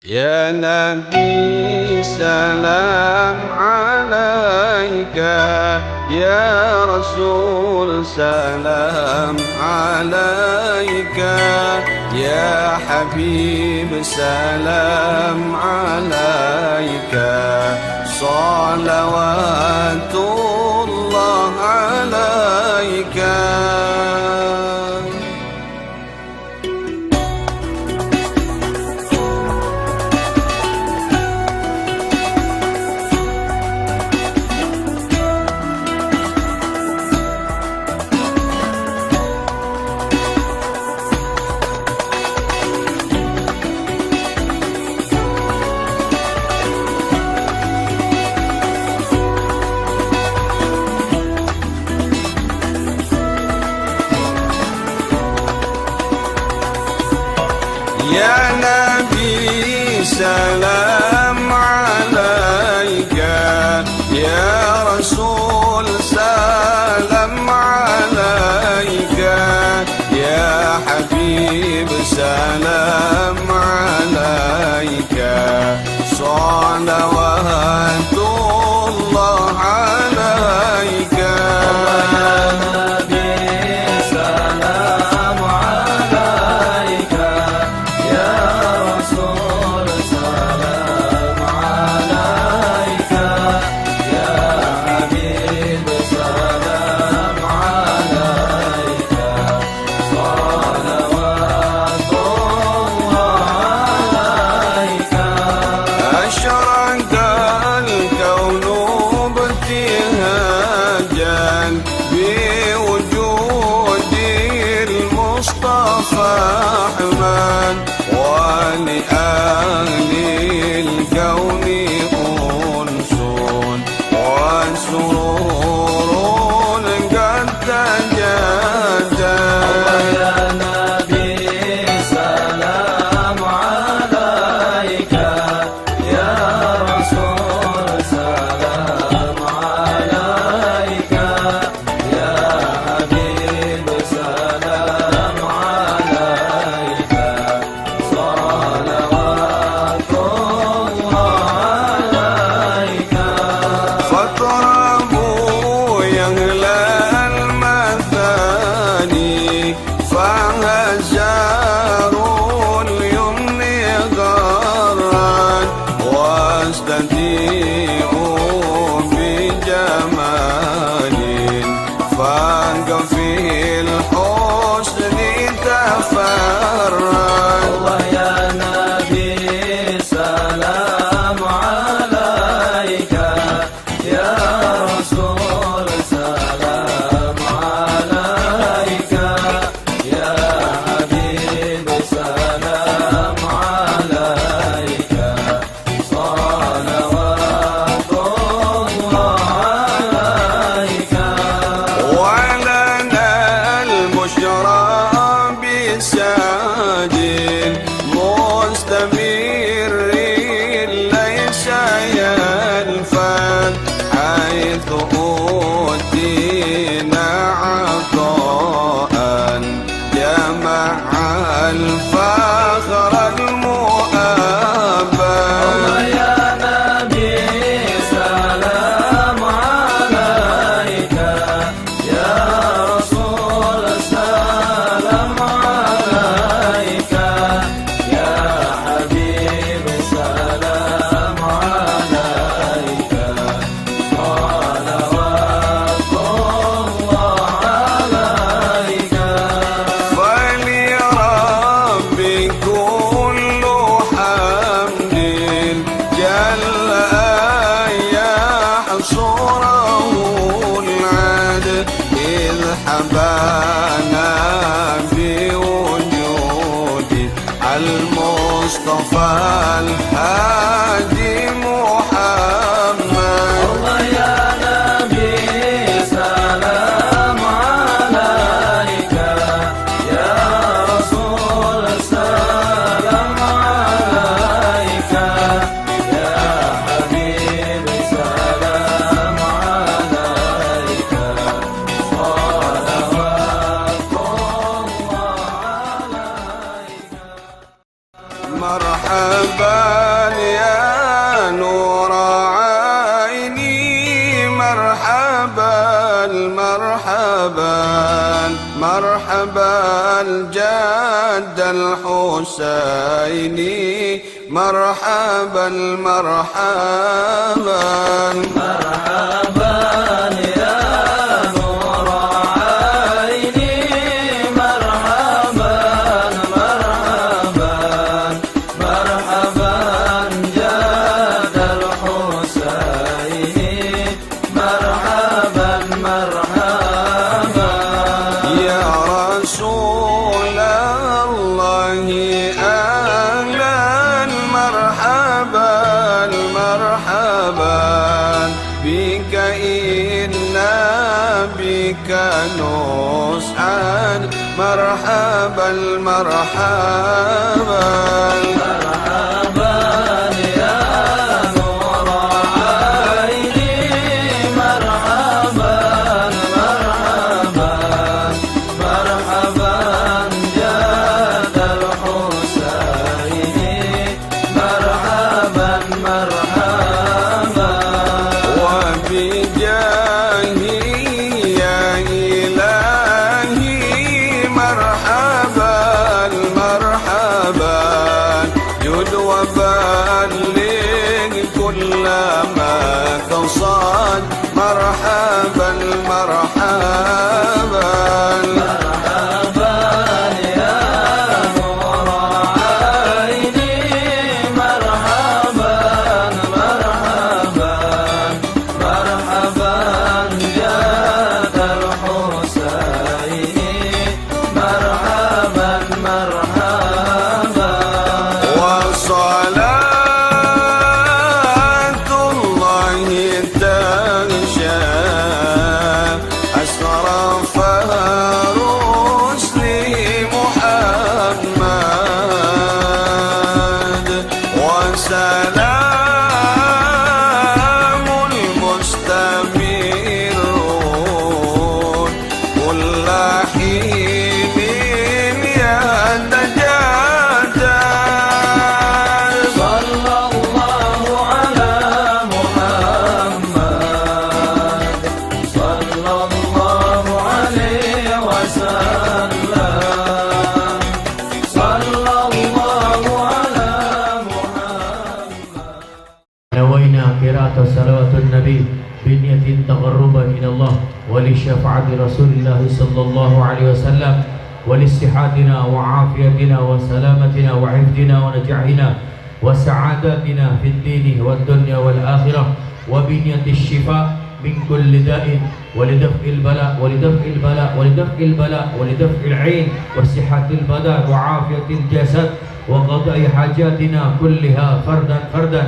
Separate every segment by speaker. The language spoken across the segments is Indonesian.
Speaker 1: Ya Nabi salam alaika, Ya Rasul salam alaika, Ya Habib salam alaika, salawatullah alaika. Ya Nabi salam alaika, Ya Rasul salam alaika, Ya Habib salam alaika, salawatullah alaika. Ahmad wa li ahli al-kauni unsun wa sururun qad tajadda. Ya Nabi salam alaika, Ya Rasul salam alaika, Ya Habib salam alaika, salawatullah alaika. Fatrabu yang lal mathani fahajarul yumni gharran wastadi'u bijamalin fangafil husni tafarran. Ya Nabi salam alaika, Ya Rasul salam alaika, Ya Habib salam alaika, salawatullah alaika. Wa lana al-bushra bisajin mustamirrin laysa yanfad haythu utina ata'an jama'al fakhr al-mu'abban. Ya Nabi salam alaika, Ya Rasul salam alaika, Ya Habib salam alaika. مرحبا يا نور عيني مرحبا مرحبا مرحبا الجد الحسيني مرحبا مرحبا مرحبا يا نور عيني مرحبا مرحبا مرحبا جد الحسيني مرحبا مرحبا يا رسول الله أهلا مرحبا مرحبا بك إنا بك نسعد مرحبا مرحبا مرحبا يا نور عيني مرحبا مرحبا مرحبا جد الحسيني مرحبا مرحبا وبجاهي يا إلهي مرحبا مرحبا جد وبلغ كل ما قصد مرحبا مرحبا مرحبا يا نور عيني مرحبا مرحبا مرحبا جد الحسيني مرحبا مرحبا وصلاة الله تغشى أشرف رسل محمد وسلام المستمر كل حين يتجدد صلى الله على محمد صلى الله عليه وسلم صلى الله على محمد
Speaker 2: نوينا قراءة صلوات النبي بنية تقربا إلى الله ولشفاعة رسول الله صلى الله عليه وسلم ولصحتنا وعافيتنا وسلامتنا وحفظنا ونجاحنا وسعادتنا في الدين والدنيا والآخرة وبنية الشفاء من كل داء ولدفع البلاء ولدفع البلاء ولدفع البلاء ولدفع العين وصحة البدن وعافية الجسد وقضاء حاجاتنا كلها فردا فردا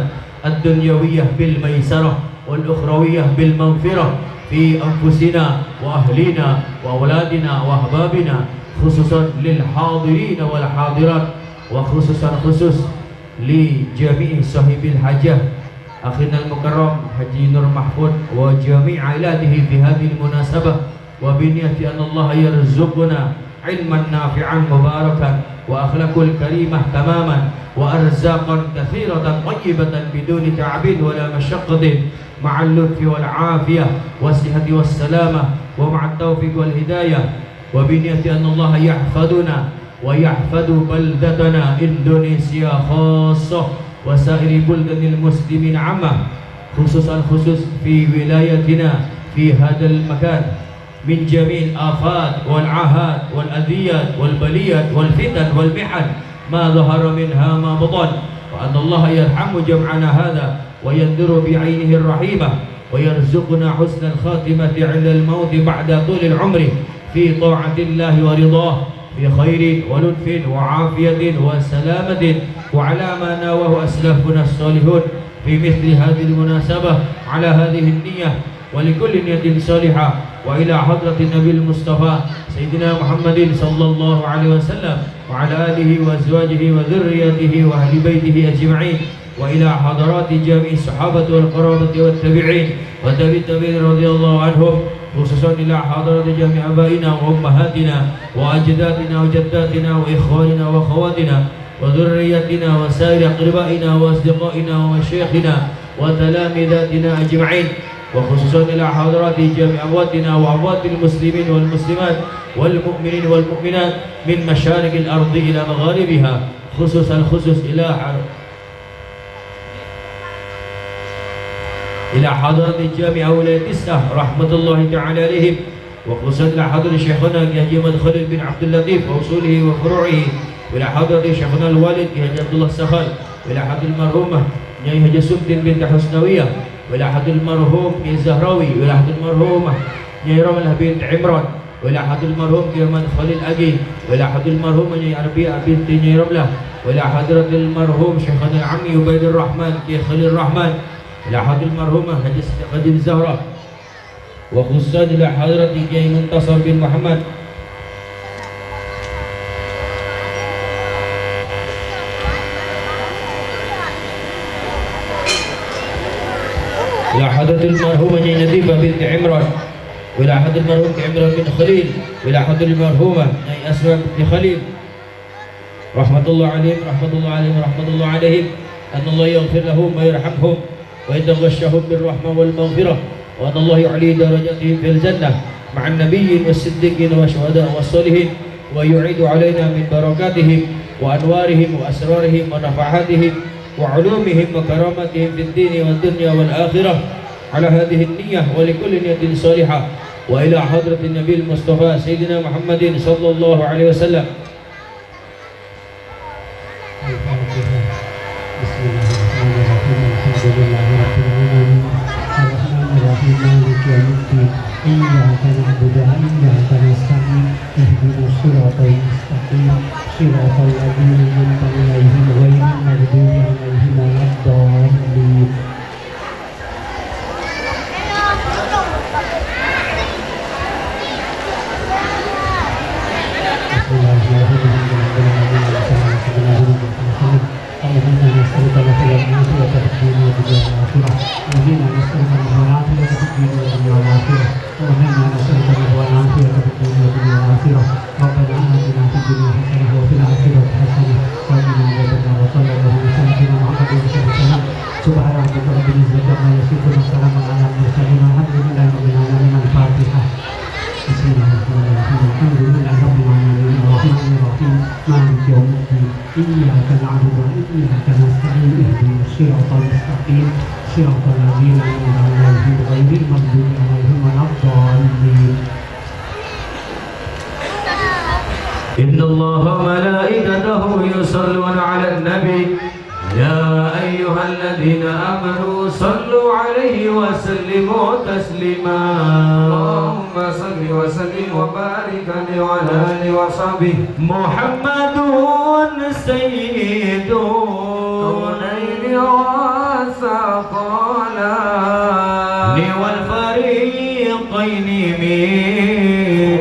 Speaker 2: الدنيوية بالميسرة والأخروية بالمغفرة في أنفسنا وأهلنا وأولادنا وأحبابنا خصوصا للحاضرين والحاضرات وخصوصا خصوص لجميع صاحب الحاجة أخينا المكرم حجي نور محفوظ وجميع عائلاته في هذه المناسبة وبنية أن الله يرزقنا علما نافعا مباركا وأخلاق الكريمة تماما وأرزاقا كثيرة طيبة بدون تعب ولا مشقة مع اللطف والعافية والصحة والسلامة ومع التوفيق والهداية وبنية أن الله يحفظنا ويحفظ بلدتنا إندونيسيا خاصة وسائر بلدان المسلمين عامة خصوصا في ولايتنا في هذا المكان من جميع الآفات والعاهات والأذيات والبليات والفتن والمحن ما ظهر منها ما بطن وأن الله يرحم جمعنا هذا وينذر بعينه الرحيمة ويرزقنا حسن الخاتمة عند الموت بعد طول العمر في طاعة الله ورضاه في خير ولطف وعافية وسلامة وعلى ما ناوه أسلافنا الصالحون في مثل هذه المناسبة على هذه النية ولكل نية صالحة وإلى حضرة النبي المصطفى سيدنا محمد صلى الله عليه وسلم وعلى آله وأزواجه وذريته وأهل بيته أجمعين وإلى حضرات جميع الصحابة والقرابة والتابعين والتابعين رضي الله عنهم خصوصا إلى حضرات جميع آبائنا وأمهاتنا وأجدادنا وجداتنا وإخواننا وأخواتنا وذريتنا وسائر أقربائنا وأصدقائنا ومشايخنا وتلامذاتنا أجمعين، وخصوصا إلى حضرات جميع أمواتنا وأموات المسلمين والمسلمات والمؤمنين والمؤمنات من مشارق الأرض إلى مغاربها، خصوصا إلى حضرة الجامعة ولاية إسنا رحمة الله تعالى عليهم، وخصوصا إلى حضرة شيخنا حاجي أحمد خالد بن عبد اللطيف وأصوله وفروعه، وإلى حضرة شيخنا الوالد حاجي عبد الله السخال، وإلى حضرة المرحومة حاجي حاجي سبدين بنت حسنوية، وإلى حضرة المرحوم الزهراوي، وإلى حضرة المرحومة حاجي رملة بنت عمران، وإلى حضرة المرحوم كرمان خالد أجي، وإلى حضرة المرحوم حاجي عربية بنت رملة، وإلى حضرة المرحوم شيخنا العمي عبيد الرحمن كي خليل الرحمن، إلى حضرة المرحومة حاجي خديجة الزهراء، وخصوصا إلى حضرة كي منتصر بن محمد، إلى حضرة المرحومة نظيفة بنت عمران، وإلى حضرة المرحوم عمران بن خليل، وإلى حضرة المرحومة أسماء بنت خليل رحمة الله عليهم رحمة الله عليهم، أن الله يغفر لهم ويرحمهم ويتغشهم بالرحمة والمغفرة، وأن الله يعلي درجاتهم في الجنة مع النبيين والصديقين والشهداء والصالحين، ويعيد علينا من بركاتهم وأنوارهم وأسرارهم ونفحاتهم وعلومهم وكرامتهم في الدين والدنيا والآخرة على هذه النية ولكل نية صالحة، وإلى حضرة النبي المصطفى سيدنا محمد صلى الله عليه وسلم.
Speaker 3: إياك نعبد وإياك نستعين اهدنا الصراط المستقيم صراط الذين أنعمت عليهم غير المغضوب عليهم ولا الضالين. بسم الله الرحمن الرحيم. اللهم إنا نسألك العافية في الدين والدنيا والآخرة. اللهم نسألك العافية في الدين والدنيا والآخرة. اللهم إنا نسألك العافية في الدين والدنيا والآخرة. ربنا آتنا في الدنيا حسنة وفي الآخرة حسنة وقنا عذاب النار. وصلى الله على سيدنا محمد وسلم. سبحان ربك رب العزة عما يصفون وسلام على المرسلين والحمد لله رب العالمين. الفاتحة. بسم الله الرحمن الرحيم. الحمد لله رب العالمين الرحمن الرحيم مالك يوم الدين. إياك نعبد وإياك نستعين اهدنا الصراط المستقيم صراط الذين أنعمت عليهم غير المغضوب عليهم ولا الضالين.
Speaker 2: إن الله وملائكته يصلون على النبي يا أيها الذين آمنوا صلوا عليه وسلموا تسليما.
Speaker 1: اللهم صل وسلم وبارك عليه وعلى آله وصحبه.
Speaker 2: محمد سيد
Speaker 1: كونين وثقلين
Speaker 2: والفريقين من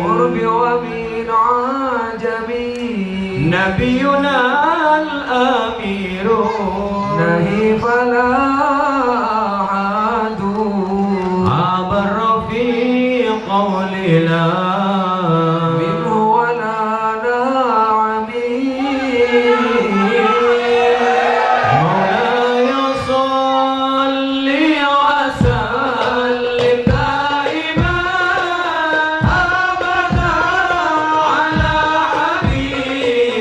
Speaker 1: قرب ومن عجم
Speaker 2: نبينا الأمير
Speaker 1: نهي فلا أحد
Speaker 2: عبر في قولنا
Speaker 1: منه ولا نعمين.
Speaker 2: مولاي صل وسلم دائما أبدا على حبيبك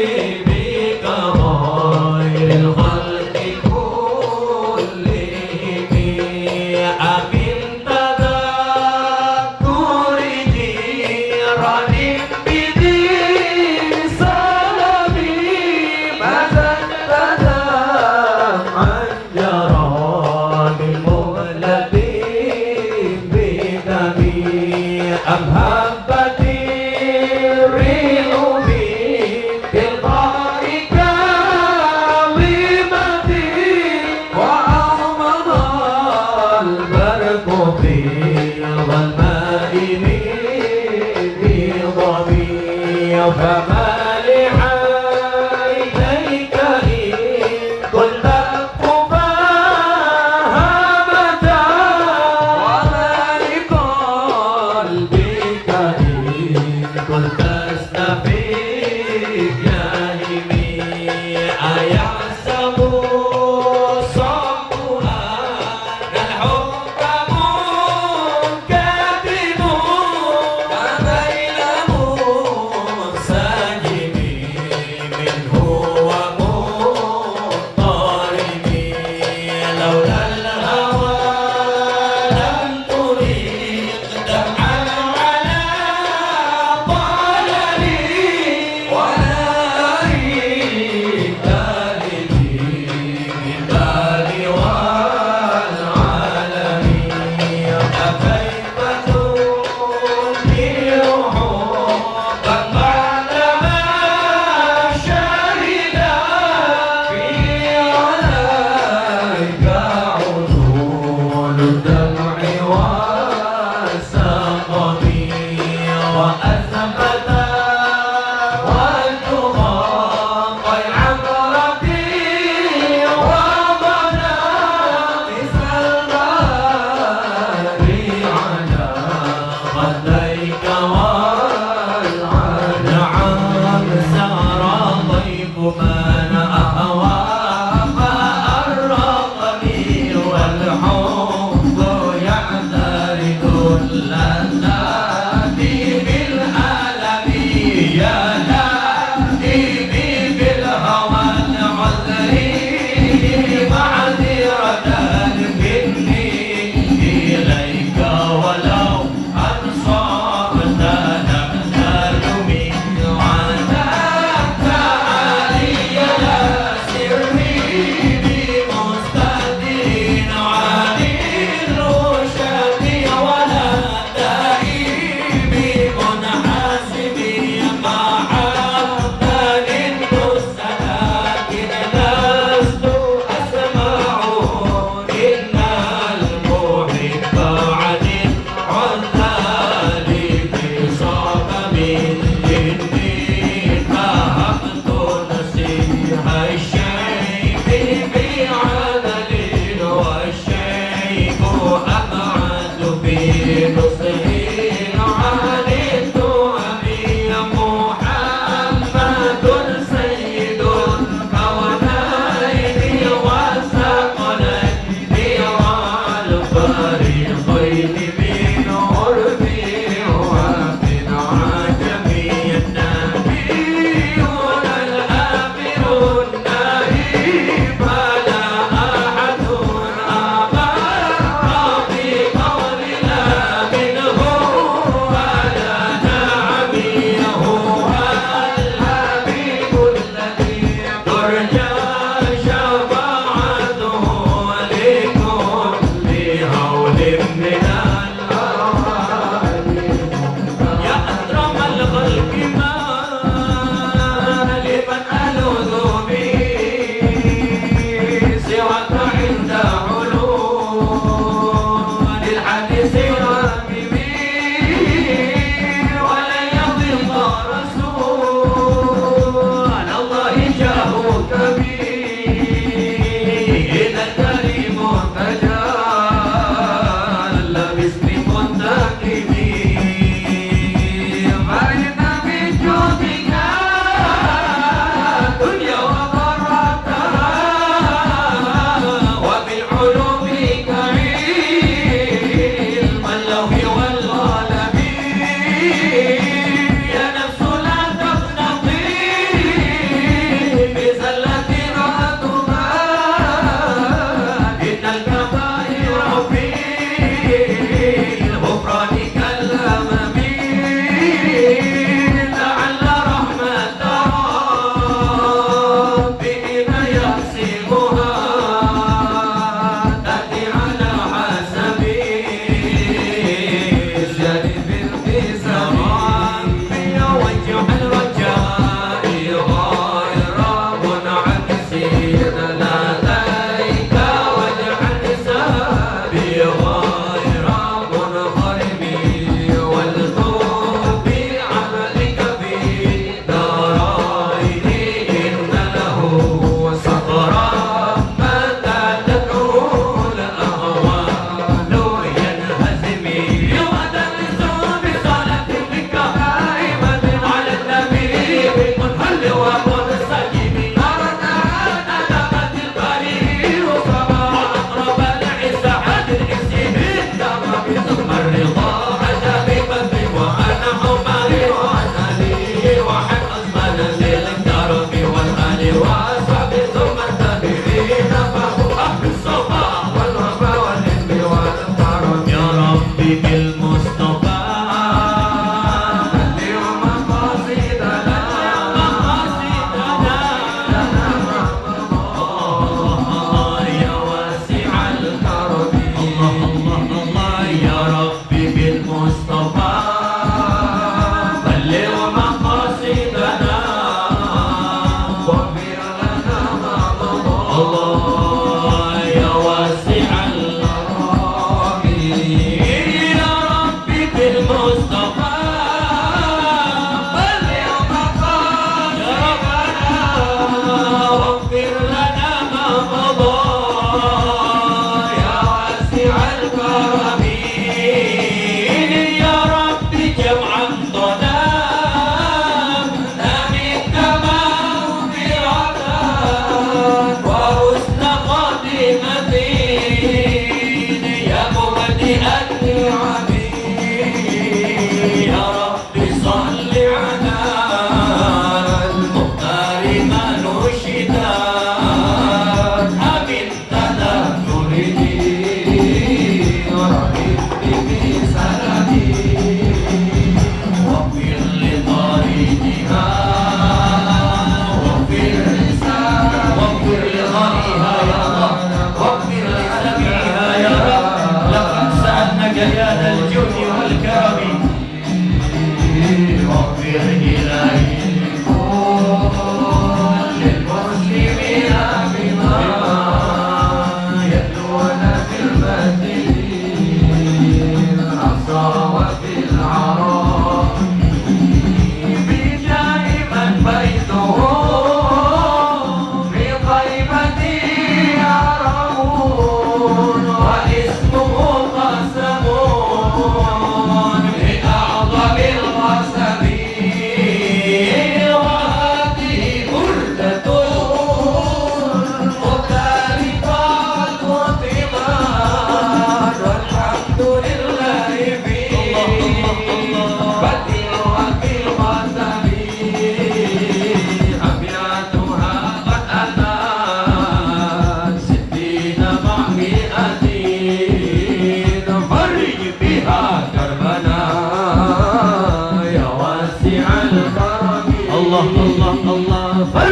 Speaker 2: خير الخلق كلهم. أمن تذكر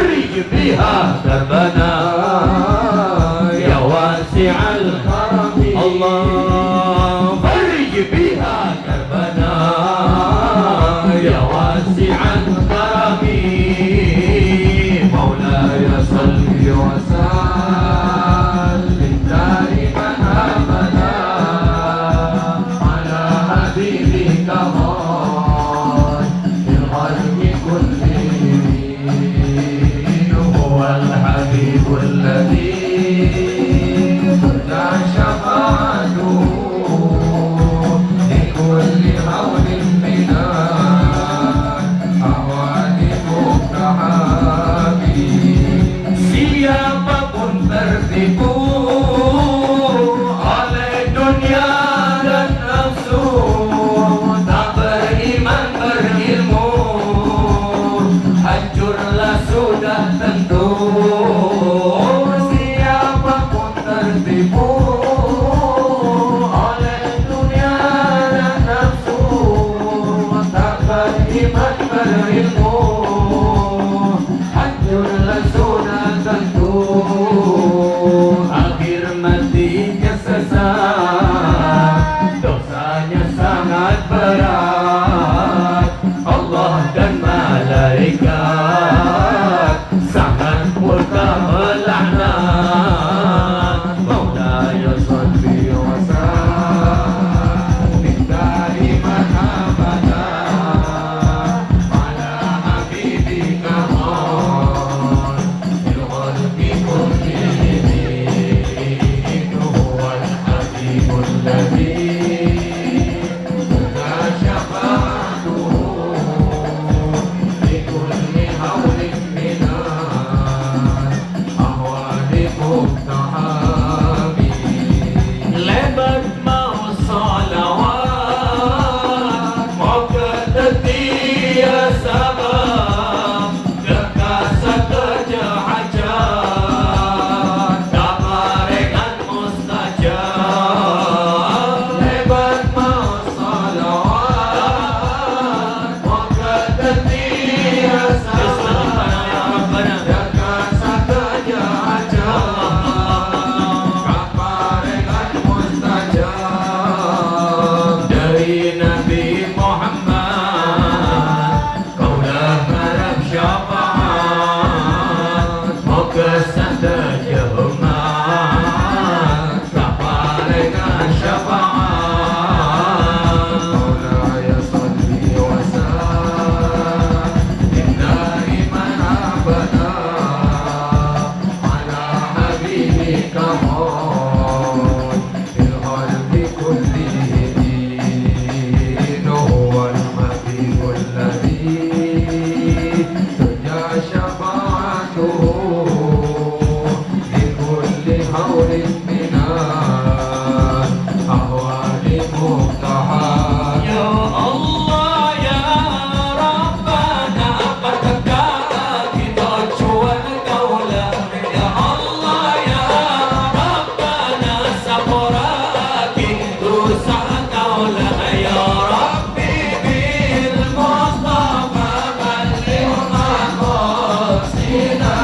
Speaker 2: فرج بها كربنا يا واسع الكرم الله فرج بها كربنا يا واسع الكرم مولاي صل وسلم دائما ابدا على حبيبك الخلق كلهم هو الحبيب الذي ترجى شفاعته لكل هول من الأهوال مقتحم siapapun tertipu oleh dunia dan nafsu tak beriman berilmu hancurlah sudah tentu siapapun tertipu oleh dunia dan nafsu tak beriman berilmu hancurlah sudah tentu akhir matinya sesat dosanya sangat berat Allah dan malaikat sangat murka melaknat Maulaya salli wa sallim daiman abada ala habibika khairul khalqi kullihim huwal habibul ladzi la syafa'atuhu لكل حول من الأهوال مقتحم لبت مع الصلوات مقتدي يا سبب kekasih kejahatan tabarekan mustajab lebat mau salawat maqadati ya salam kekasih kejahatan tabarekan mustajab dari Nabi Muhammad kaulah harap syafaat kesan terjemaat tabarekan syafaat Maulaya salli wa sallim daiman abada ala habibika khairul khalqi kullihim huwal habibul ladzi ترجى شفاعته لكل هول من الأهوال مقتحم يا الله يا ربنا فتكاك تجوى الدولة يا الله يا ربنا سفراك دوسع الدولة يا ربي بالمصطفى بلغ مقاصدنا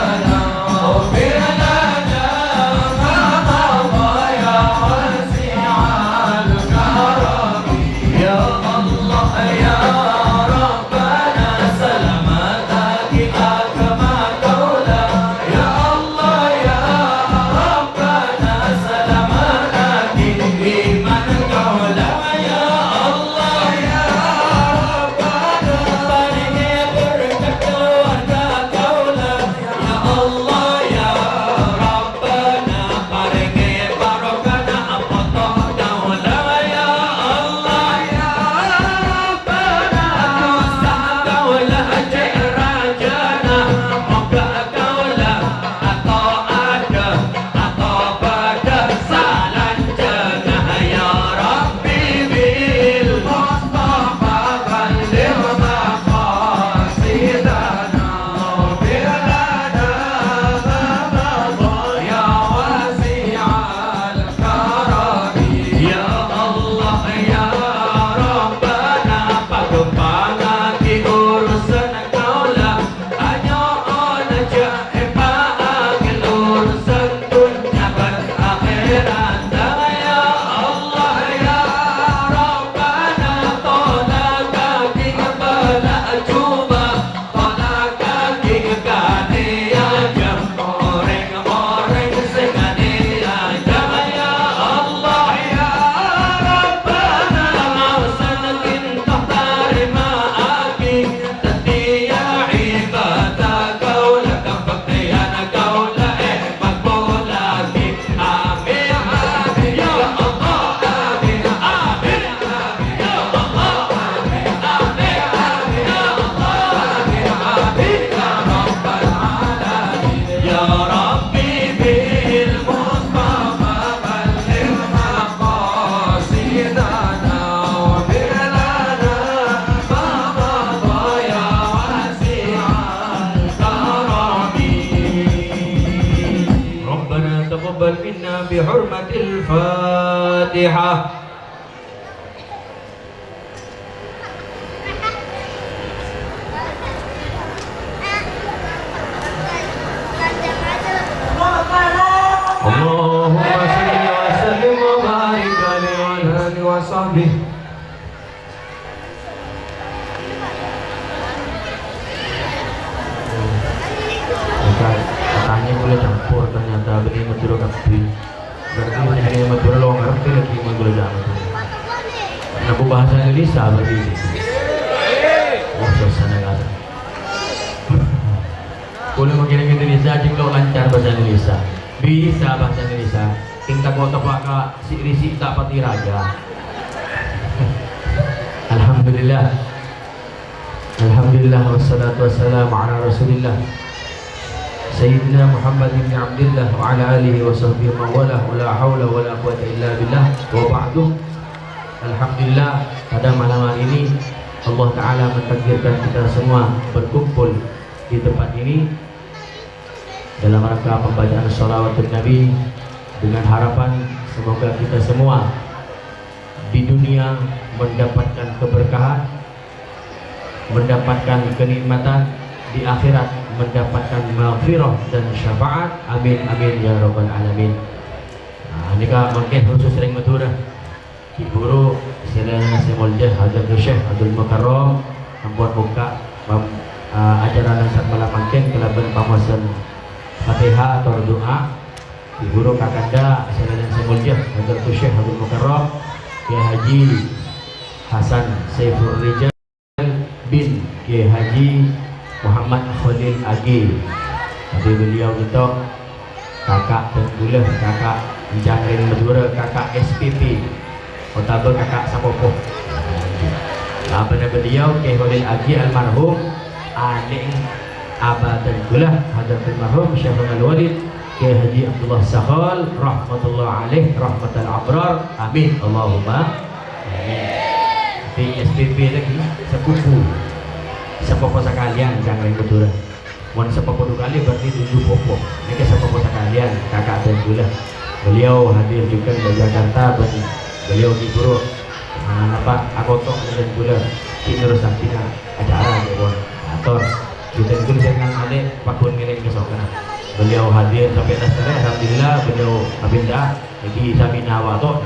Speaker 2: تقبل منا بحرمة الفاتحة. اللهم صل وسلم وبارك عليه وعلى آله وصحبه. Katanya boleh campur, ternyata beli Madura kapi. Berarti ini Madura lo ngerti lagi Madura jangan. Aku bahasa Indonesia berarti. Oh, suasana kata. Boleh mengirim Indonesia jika lancar bahasa Indonesia. Bisa bahasa Indonesia. Tingkat kota pakak si risi tak pati raja. Alhamdulillah. Alhamdulillah wassalatu wassalamu ala Rasulillah. Sayyidina Muhammad bin Abdullah wa ala alihi wa sahbihi wa wala la haula wa la quwwata illa billah wa ba'du. Alhamdulillah, pada malam hari ini Allah Ta'ala mentakdirkan kita semua berkumpul di tempat ini dalam rangka pembacaan sholawatun Nabi, dengan harapan semoga kita semua di dunia mendapatkan keberkahan, mendapatkan kenikmatan, di akhirat mendapatkan maghfirah dan syafaat. Amin amin ya rabbal alamin. Nah, ini kan mungkin khusus sering Madura. Ki guru selain nasi muljah Hazrat Syekh Abdul Mukarram membuat buka ajaran saat malam mungkin kelaban pamasan Fatihah atau doa. Ki guru kakanda selain nasi muljah Hazrat Syekh Abdul Mukarram Kiai Haji Hasan Saifur Rijal bin Kiai Haji Muhammad Khalil Agi. Tapi beliau itu kakak Tenggulah, kakak Jangkring Madura, kakak SPP Otabe, kakak Sapopo. Nah, benar beliau Kiai Khalil Agi almarhum adik Abah Tenggulah Hadratul Marhum Syekh Al-Walid Kiai Haji Abdullah Sakhal rahmatullah alaih rahmatal abrar. Amin Allahumma amin. Di SPP lagi sepupu sepopo sekalian jangan betul. Mohon sepopo kali berarti tujuh popo. Ini ke sepopo sekalian kakak dan gula. Beliau hadir juga dari Jakarta. Beliau di guru apa akotok dan gula. Ini rusakina acara gitu. Ator kita guru dengan ade pakun ngeleng kesokan. Beliau hadir sampai dasarnya. Alhamdulillah beliau abinda. Jadi sabina wato.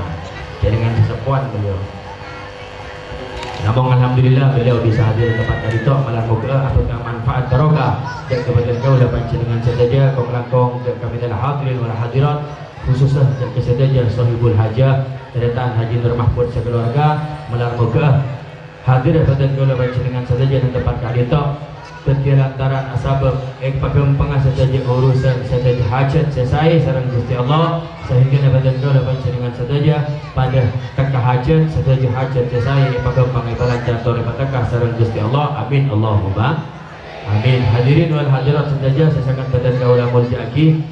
Speaker 2: Jaringan sesepuan beliau. Namun alhamdulillah beliau bisa hadir di tempat tadi tok malam moga apakah manfaat barokah dan kepada kau dapat dengan saja kau melangkong dan kami telah hadirin wal hadirat khususnya dan kesedaja sahibul hajah datang Haji Nur Mahfud sekeluarga malam moga hadir pada kau dapat dengan saja di tempat tadi tok lantaran asbab pagam pengasaja urusan saja hajat selesai sareng Gusti Allah sehingga dapat kau dapat dengan saja pada kakak hajat saja hajat selesai pagam pangibalan jatuh lepatakah sareng Gusti Allah. Amin Allahumma amin. Hadirin wal hadirat saja saya sangat badan kaulah muljaki.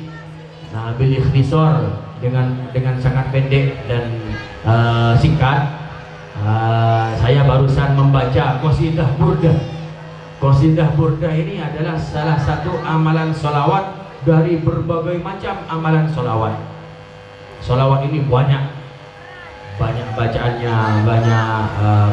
Speaker 2: Nah, bil ikhtisar dengan sangat pendek dan singkat. Saya barusan membaca qasidah burdah. Qasidah burdah ini adalah salah satu amalan sholawat dari berbagai macam amalan sholawat. Sholawat ini banyak bacaannya, banyak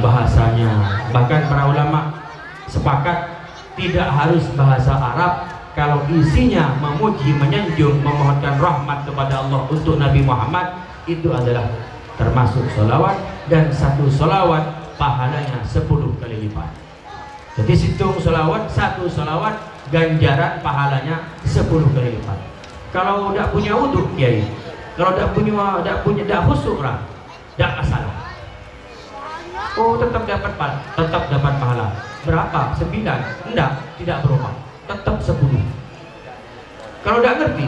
Speaker 2: bahasanya. Bahkan para ulama sepakat tidak harus bahasa Arab kalau isinya memuji, menyanjung, memohonkan rahmat kepada Allah untuk Nabi Muhammad, itu adalah termasuk sholawat, dan satu sholawat pahalanya 10 kali lipat. Jadi hitung sholawat, satu sholawat ganjaran pahalanya 10 kali lipat. Kalau tidak punya wudhu kiai, kalau tidak punya khusyuk lah, tidak masalah. Oh, tetap dapat pahala. Berapa? 9? Enggak, tidak berubah. Tetap 10. Kalau tidak ngerti,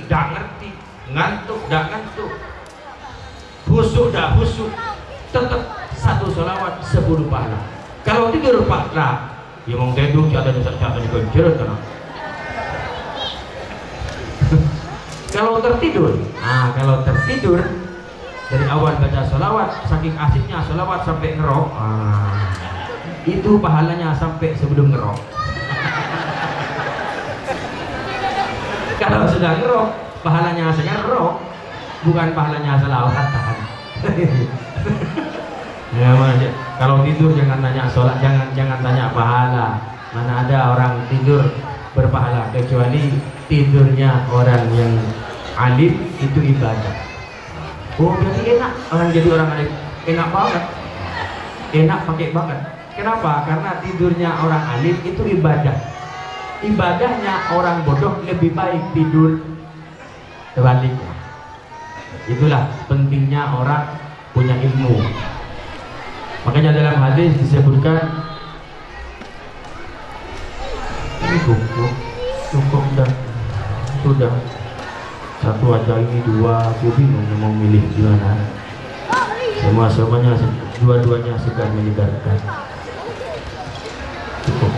Speaker 2: tidak ngerti, ngantuk, tidak ngantuk, khusyuk, tidak khusyuk, tetap satu sholawat 10 pahala. Kalau tidur pahala, ya mau tidur ada dosa-dosa dikunci kan. Kalau tertidur dari awal baca sholawat, saking asiknya sholawat sampai ngerok, itu pahalanya sampai sebelum ngerok. Kalau sudah ngerok, pahalanya asal roh, bukan pahalanya asal awatan. Ya, kalau tidur jangan tanya sholat, jangan tanya pahala. Mana ada orang tidur berpahala, kecuali tidurnya orang yang alim itu ibadah. Oh, jadi enak orang jadi orang alim, enak banget, enak pakai banget. Kenapa? Karena tidurnya orang alim itu ibadah. Ibadahnya orang bodoh lebih baik tidur sebaliknya. Itulah pentingnya orang punya ilmu. Makanya dalam hadis disebutkan ini cukup dan sudah satu aja ini dua, aku bingung mau milih gimana. Semuanya dua-duanya segar menyegarkan. Cukup.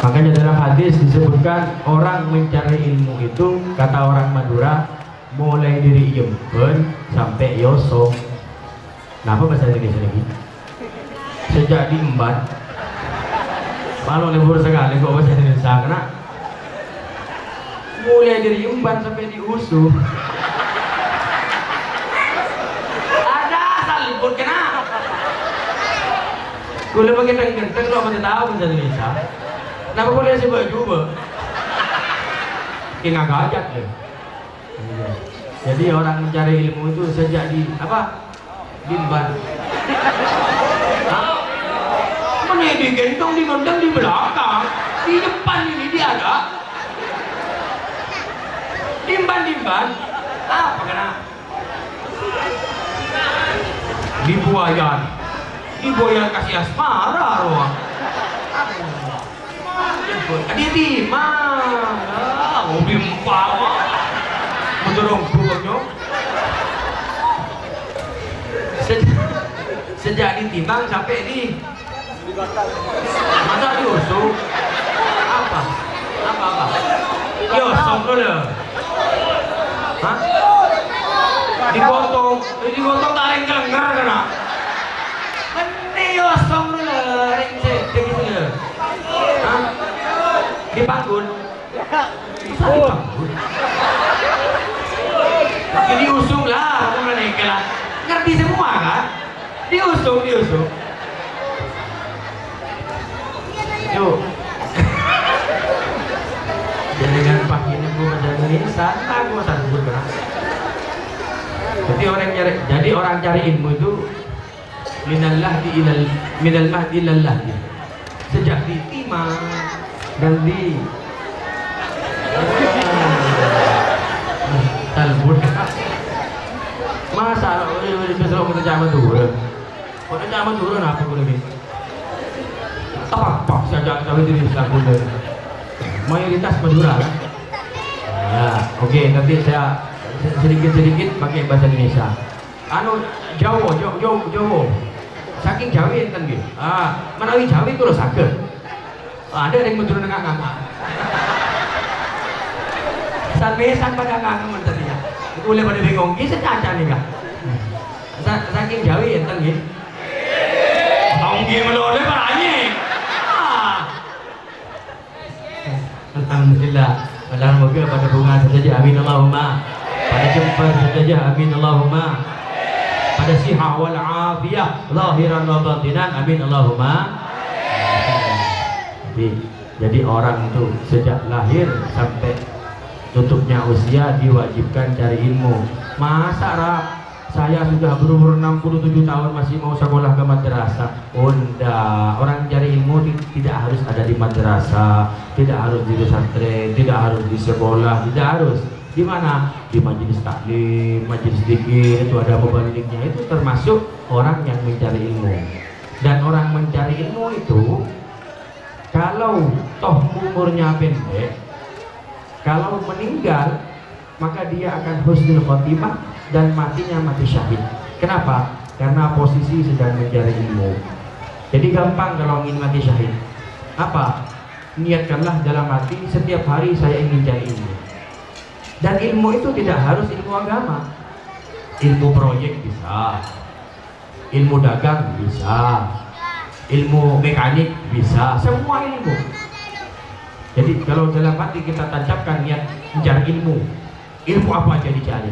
Speaker 2: Makanya dalam hadis disebutkan orang mencari ilmu itu, kata orang Madura, mulai dari Yempen sampai Yoso. Kenapa bahasa Indonesia lagi? Sejak diemban, malu lembur sekali kok bahasa Indonesia. Karena mulai dari emban sampai diusuh. Ada asal libur kena. Gue pakai genteng lo masih tahu bahasa Indonesia. Kenapa boleh sih coba? Kena gajat deh. Jadi orang mencari ilmu itu sejak di apa? Dimban. Mana digentong, dimendang di belakang, di depan ini dia ada. Dimban. Apa kena? Dibuayan kasih asmara roh. Dia timang. Mobil empal. Mendorong bukannya. Sejak ditimbang sampai di masa diusung apa diusung dulu, hah? Digotong taring kelengar kena ini diusung dulu ring sedih gitu, hah? Dipanggul bisa dipanggul tapi diusung lah, bukan lah. Ngerti semua kan? Diusung. Yuk. Jangan pakai nunggu menjadi insan, aku sambut kan. Jadi orang cari ilmu itu minal mahdi ilal lahdi. Sejak ditimang dan di talbut. Masa besok kita zaman turun. Kalau zaman turun apa boleh ni? Apa saja kami diri selaku mayoritas Madura kan? Ya, okey. Nanti saya sedikit pakai bahasa Indonesia. Jawa. Saking Jawa enten gitu. Menawi Jawa itu loh sakit. Ada yang Madura dengan nganga. Sampai pada nganga tadinya. Boleh pada bingung, ini secaca nih kak. Saking Jawa enten gitu. Tonggi meloleh parahnya. Alhamdulillah. Alhamdulillah pada bunga saja. Amin Allahumma. Pada jemper saja. Amin Allahumma. Pada siha wal afiyah lahiran wa batinan. Amin Allahumma. Jadi orang itu sejak lahir sampai tutupnya usia diwajibkan cari ilmu. Masa saya sudah berumur 67 tahun masih mau sekolah ke madrasah? Enggak. Orang cari ilmu tidak harus ada di madrasah, tidak harus di pesantren, tidak harus di sekolah, tidak harus. Di mana? Di majelis taklim, majelis zikir, itu ada mubaliknya. Itu termasuk orang yang mencari ilmu. Dan orang mencari ilmu itu kalau toh umurnya pendek, kalau meninggal maka dia akan husnul khotimah dan matinya mati syahid. Kenapa? Karena posisi sedang mencari ilmu. Jadi gampang kalau ingin mati syahid. Apa? Niatkanlah dalam hati setiap hari saya ingin cari ilmu. Dan ilmu itu tidak harus ilmu agama. Ilmu proyek bisa, ilmu dagang bisa, ilmu mekanik bisa, semua ilmu. Jadi kalau dalam hati kita tancapkan niat mencari ilmu apa aja dicari.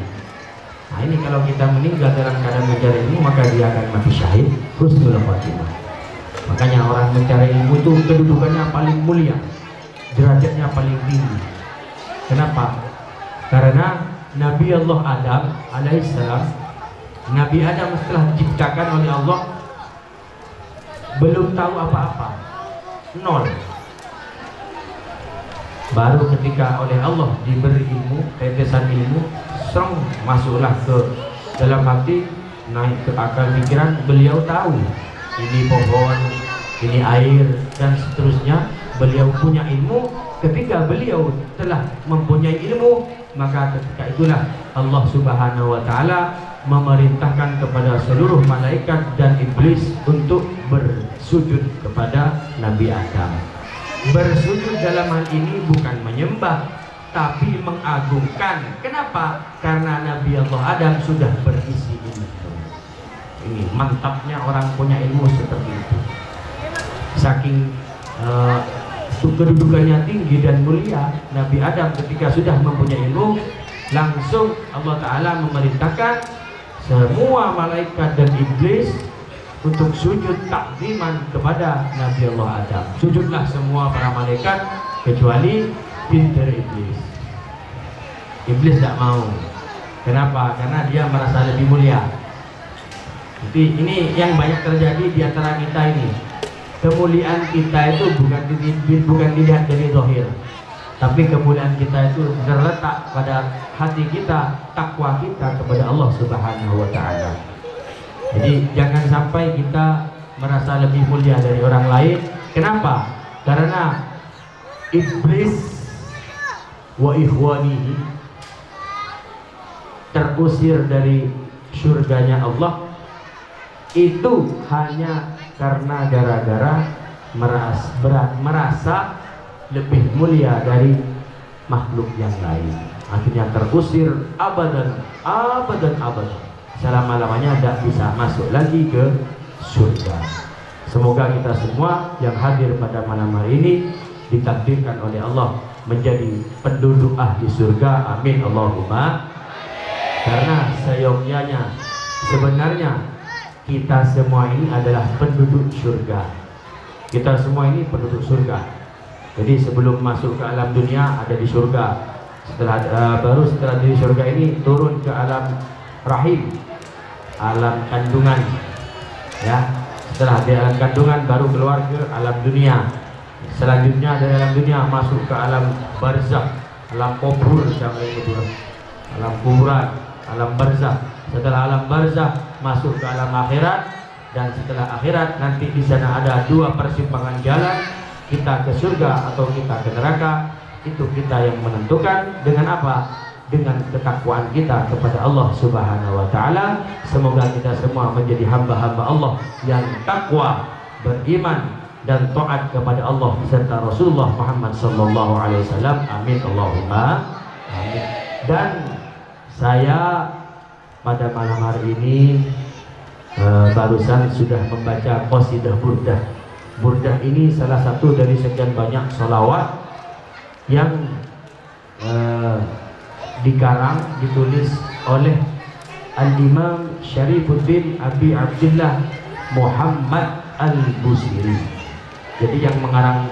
Speaker 2: Nah ini kalau kita meninggal dalam keadaan mencari ilmu, maka dia akan mati syahid husnul khatimah. Makanya orang mencari ilmu itu kedudukannya paling mulia, derajatnya paling tinggi. Kenapa? Karena Nabi Allah Adam alaihissalam, Nabi Adam setelah diciptakan oleh Allah belum tahu apa-apa, nol. Baru ketika oleh Allah diberi ilmu, tetesan ilmu, serong masuklah ke dalam hati, naik ke akal pikiran, beliau tahu ini pohon, ini air, dan seterusnya. Beliau punya ilmu. Ketika beliau telah mempunyai ilmu, maka ketika itulah Allah Subhanahu wa Ta'ala memerintahkan kepada seluruh malaikat dan iblis untuk bersujud kepada Nabi Adam. Bersujud dalam hal ini bukan menyembah, tapi mengagungkan. Kenapa? Karena Nabi Allah Adam sudah berisi ilmu. Ini mantapnya orang punya ilmu seperti itu. Saking kedudukannya tinggi dan mulia, Nabi Adam ketika sudah mempunyai ilmu, langsung Allah Ta'ala memerintahkan semua malaikat dan iblis untuk sujud takziman kepada Nabi Allah Adam. Sujudlah semua para malaikat kecuali pinter iblis. Iblis tidak mau. Kenapa? Karena dia merasa lebih mulia. Jadi ini yang banyak terjadi di antara kita ini. Kemuliaan kita itu bukan dilihat dari zahir, tapi kemuliaan kita itu terletak pada hati kita, takwa kita kepada Allah Subhanahu wa Ta'ala. Jadi jangan sampai kita merasa lebih mulia dari orang lain. Kenapa? Karena iblis wa ikhwanihi terusir dari surganya Allah itu hanya karena gara-gara merasa lebih mulia dari makhluk yang lain. Akhirnya terusir abadan selama-lamanya tidak bisa masuk lagi ke surga. Semoga kita semua yang hadir pada malam hari ini ditakdirkan oleh Allah menjadi penduduk ahli surga. Amin Allahumma. Karena seyogyanya sebenarnya kita semua ini adalah penduduk surga. Kita semua ini penduduk surga. Jadi sebelum masuk ke alam dunia ada di surga. Baru setelah di surga ini turun ke alam rahim, alam kandungan. Ya, setelah di alam kandungan baru keluar ke alam dunia. Selanjutnya dari alam dunia masuk ke alam barzakh, alam kubur, alam kuburan, alam barzakh. Setelah alam barzakh masuk ke alam akhirat, dan setelah akhirat nanti di sana ada dua persimpangan jalan, kita ke surga atau kita ke neraka. Itu kita yang menentukan. Dengan apa? Dengan ketakwaan kita kepada Allah Subhanahu wa Ta'ala. Semoga kita semua menjadi hamba-hamba Allah yang takwa, beriman dan taat kepada Allah serta Rasulullah Muhammad sallallahu alaihi wasallam. Amin Allahumma amin. Dan saya pada malam hari ini barusan sudah membaca qasidah burdah. Burdah ini salah satu dari sekian banyak sholawat yang dikarang, ditulis oleh Al-Imam Syarifuddin Abi Abdullah Muhammad Al-Busiri. Jadi yang mengarang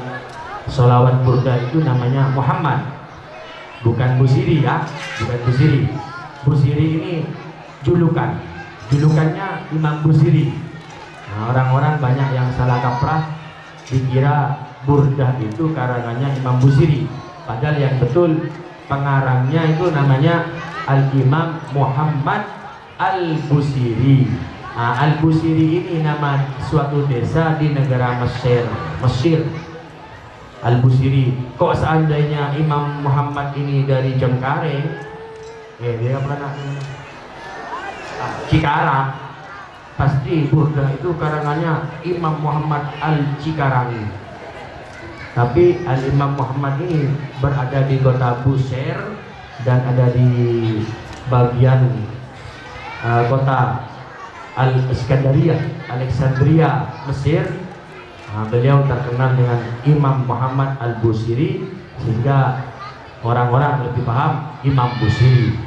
Speaker 2: sholawat burdah itu namanya Muhammad, bukan Busiri ya, bukan Busiri. Busiri ini julukannya Imam Busiri. Nah, orang-orang banyak yang salah kaprah dikira burdah itu karangannya Imam Busiri, padahal yang betul pengarangnya itu namanya Al-Imam Muhammad Al-Busiri. Nah, Al-Busiri ini nama suatu desa di negara Mesir. Al-Busiri. Kok seandainya Imam Muhammad ini dari Cengkareng, dia pernah Cikarang, pasti burdah itu karangannya Imam Muhammad Al-Cikarangi. Tapi Al-Imam Muhammad ini berada di kota Buser dan ada di bagian kota Alexandria, Mesir. Beliau terkenal dengan Imam Muhammad Al-Busiri. sehingga orang-orang lebih paham Imam Busiri.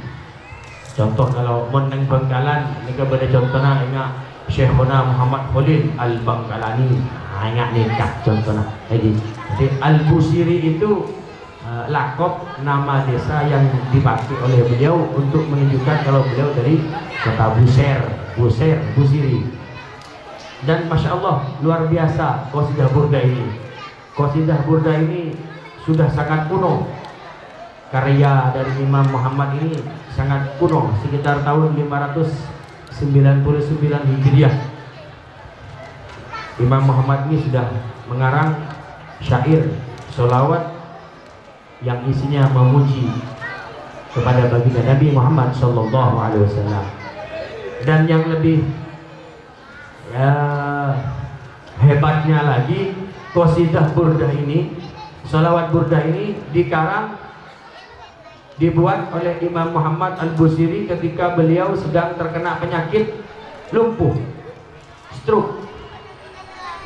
Speaker 2: Contoh kalau meneng Bangkalan ini kepada contohnya ingat Syekhuna Muhammad Khalil Al-Bangkalani, ingat nikah contohnya lagi. Jadi Al-Busiri itu lakop nama desa yang dipakai oleh beliau untuk menunjukkan kalau beliau dari kota Busiri. Dan Masya Allah luar biasa qasidah burda ini. Qasidah burda ini sudah sangat kuno. Karya dari Imam Muhammad ini sangat kuno, sekitar tahun 599 Hijriah. Imam Muhammad ini sudah mengarang syair sholawat yang isinya memuji kepada baginda Nabi Muhammad Sallallahu Alaihi Wasallam. Dan yang lebih hebatnya lagi, qasidah burda ini, sholawat burda ini dibuat oleh Imam Muhammad Al-Busiri ketika beliau sedang terkena penyakit lumpuh, stroke.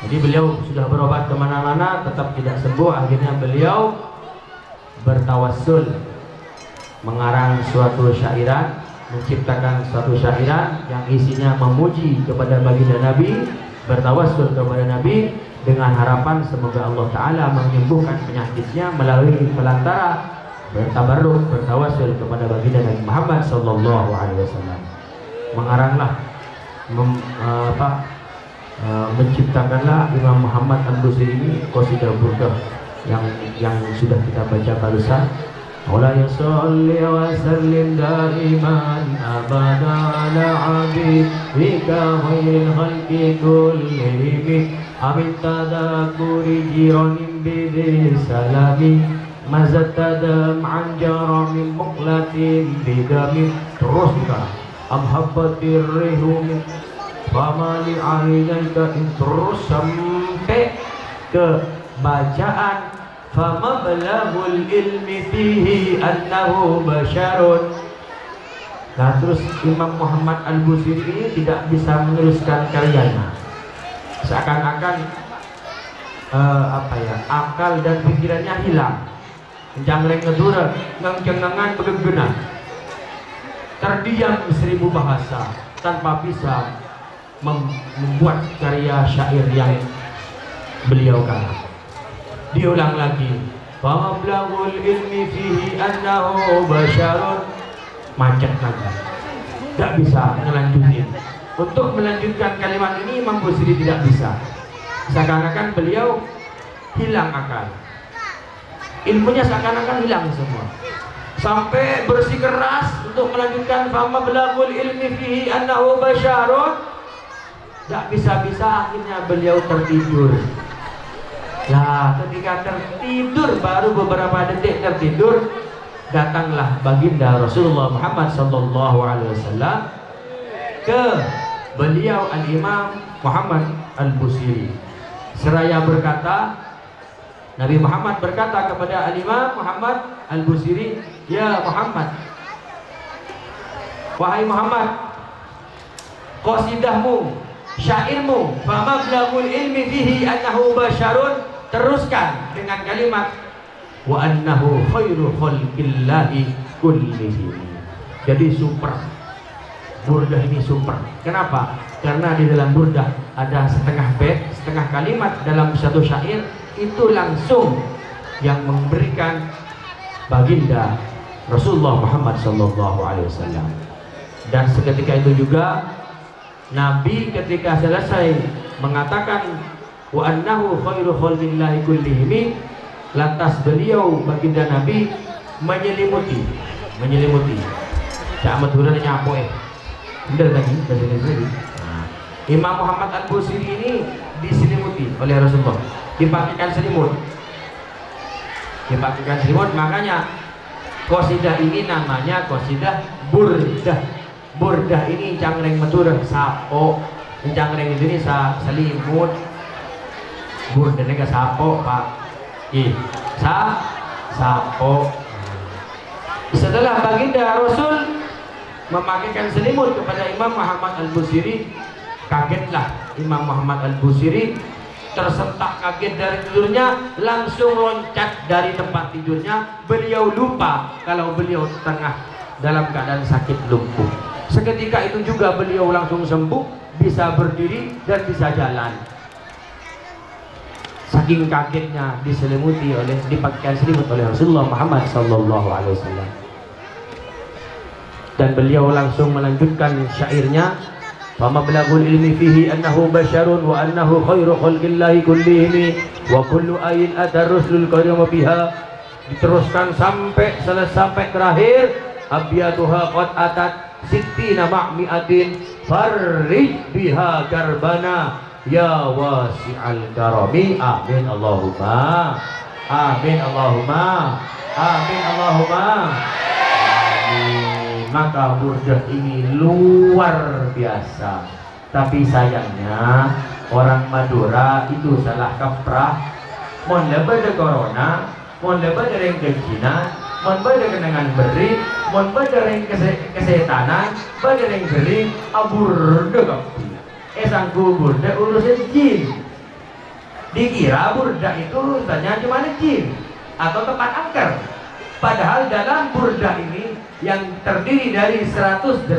Speaker 2: Jadi beliau sudah berobat kemana-mana tetap tidak sembuh. Akhirnya beliau bertawassul, mengarang suatu syairan, menciptakan suatu syairan yang isinya memuji kepada baginda Nabi, bertawassul kepada Nabi dengan harapan semoga Allah Ta'ala menyembuhkan penyakitnya melalui pelantara bertabarruk, bertawassul kepada baginda Nabi Muhammad Sallallahu Alaihi Wasallam. Mengaranglah, menciptakanlah Imam Muhammad Al-Busiri ini qasidah burda yang sudah kita baca barusan. Maulaya sholli wa sallim daiman abada ala habibika khairil khalqi kullihim amin tadakuri jiranin bidhi salami mazatadam anjara min muqlatin bidamin. Terus kita amhabbatir rihum famali ahinaika, terus sampai ke bacaan famablaghul ilmi fihi annahu basyarun. Nah terus Imam Muhammad Al-Busiri ini tidak bisa meneruskan karyanya, seakan-akan akal dan pikirannya hilang, jangreng ngedura, ngengkengangan begegenang, terdiam 1000 bahasa tanpa bisa membuat karya syair yang beliau karang. Diulang lagi, famablaghul ilmi fihi annahu basyarun, macet lagi, tidak bisa melanjutin. Untuk melanjutkan kalimat ini Imam Busiri tidak bisa, seakan-akan beliau hilang akal, ilmunya seakan-akan hilang semua, sampai bersikeras untuk melanjutkan famablaghul ilmi fihi annahu basyarun, tidak bisa-bisa. Akhirnya beliau tertidur. Nah ketika tertidur, baru beberapa detik tertidur, datanglah baginda Rasulullah Muhammad Sallallahu Alaihi Wasallam ke beliau Al-Imam Muhammad Al-Busiri. Seraya berkata, Nabi Muhammad berkata kepada Al-Imam Muhammad Al-Busiri, ya Muhammad, wahai Muhammad, qasidahmu, syairmu famablaghul ilmi fihi annahu basyarun, teruskan dengan kalimat wa annahu khairu khalqillahi kullihim. Jadi super, burdah ini super. Kenapa? Karena di dalam burdah ada setengah bait, setengah kalimat dalam satu syair itu langsung yang memberikan baginda Rasulullah Muhammad Sallallahu Alaihi Wasallam. Dan seketika itu juga Nabi ketika selesai mengatakan wa annahu khairu khalqillahi kullihim, lantas beliau baginda Nabi menyelimuti cak madhuran nyapo bener lagi lagi. Imam Muhammad Al-Busiri ini diselimuti oleh Rasulullah, dipakaikan selimut, makanya qasidah ini namanya qasidah burdah. Burdah ini cangreng metur sapo, cangreng ini selimut. Burdah ini sapo pak, sapo. Setelah baginda Rasul memakaikan selimut kepada Imam Muhammad Al-Busiri, kagetlah Imam Muhammad Al-Busiri tersentak kaget dari tidurnya, langsung loncat dari tempat tidurnya. Beliau lupa kalau beliau tengah dalam keadaan sakit lumpuh. Seketika itu juga beliau langsung sembuh, bisa berdiri dan bisa jalan. Saking kagetnya dipakaikan selimut oleh Rasulullah Muhammad sallallahu alaihi wasallam. Dan beliau langsung melanjutkan syairnya, "Famablagul ilmi fihi annahu basyarun wa annahu khairu khalqillahi kullihim wa kullu ayin atar rusulul karim biha." Diteruskan sampai terakhir, "Abiyatuha qad atat sittina ma'mi'atin farrij biha karbana ya wasi'al karami." Amin Allahumma. Amin Allahumma. Amin Allahumma. Amin. Maka burdah ini luar biasa. Tapi sayangnya orang Madura itu salah kaprah. Mon leba de corona, mon leba de reng kejinan, mon bade kenangan beri, mon bade reng kesetanan, bade reng beri aburda kapti. Sangku burda urusan jin. Dikira burda itu urusannya cuma jin atau tempat angker. Padahal dalam burda ini yang terdiri dari 160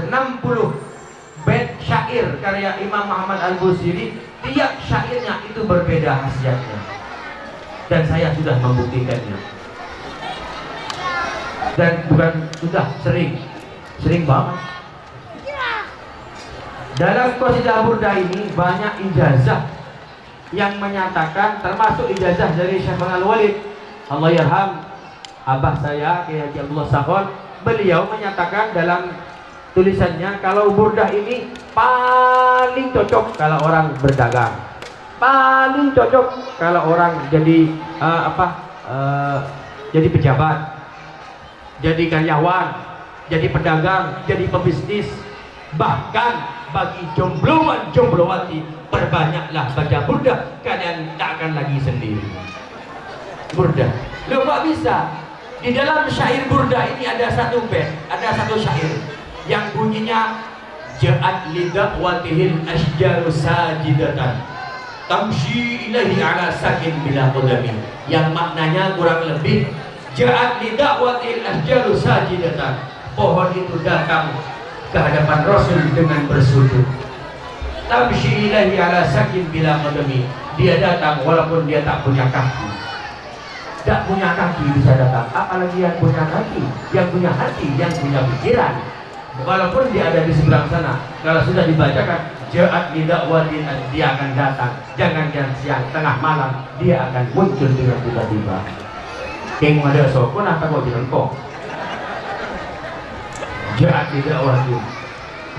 Speaker 2: bait syair karya Imam Muhammad Al-Busiri, tiap syairnya itu berbeda khasiatnya. Dan saya sudah membuktikannya. Dan bukan sudah, sering banget. Dalam qasidah burda ini banyak ijazah yang menyatakan, termasuk ijazah dari Syekh Al-Walid, Allah yarham, abah saya Kiai Haji Abdullah Sakhon. Beliau menyatakan dalam tulisannya kalau burdah ini paling cocok kalau orang berdagang, paling cocok kalau orang jadi jadi pejabat, jadi karyawan, jadi pedagang, jadi pebisnis. Bahkan bagi jombloan jomblowati, perbanyaklah baca burdah, kalian tak akan lagi sendiri. Burdah, lo kok bisa? Di dalam syair burda ini ada satu bait, ada satu syair yang bunyinya, "Ja'at lidakwatihil asjaru sajidatan tamshi ilahi ala sakin bila qadami." Yang maknanya kurang lebih, "Ja'at lidakwatihil asjaru sajidatan." Pohon itu datang ke hadapan Rasul dengan bersujud. Tamshi ilahi ala sakin bila qadami. Dia datang walaupun dia tak punya kaki. Tak punya kaki bisa datang, apalagi yang punya kaki, yang punya hati, yang punya pikiran. Walaupun dia ada di seberang sana, kalau sudah dibacakan ja'at lidakwatin, dia akan datang. Jangan siang, tengah malam, dia akan muncul dengan tiba-tiba. King ada sopun atau kau bilang kok ja'at lidakwatin.